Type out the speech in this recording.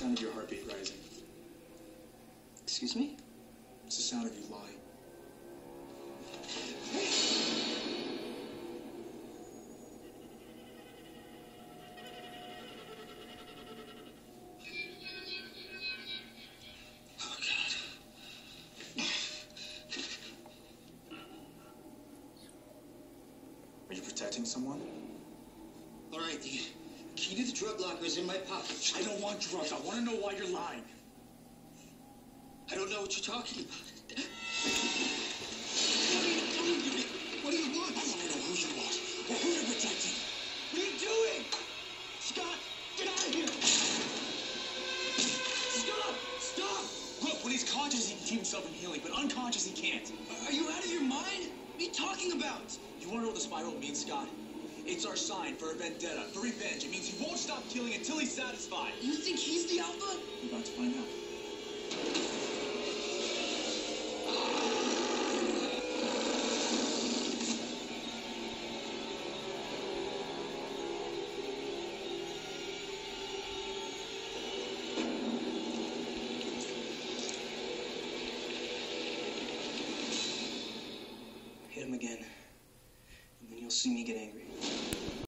sound of your heartbeat rising. Excuse me? It's the sound of you lying. Oh, God. Are you protecting someone? All right, the key to the drug locker is in my pocket. I don't want drugs. I want to know why you're lying. I don't know what you're talking about. What do you want? I want to know who you are or who you're protecting. What are you doing? Scott, get out of here! Stop! Stop! Look, when he's conscious, he can keep himself from healing, but unconscious, he can't. Are you out of your mind? What are you talking about? You want to know what the spiral means, Scott? It's our sign for a vendetta, for revenge. It means he won't stop killing until he's satisfied. You think he's the alpha? You're about to find out. Hit him again, and then you'll see me get angry.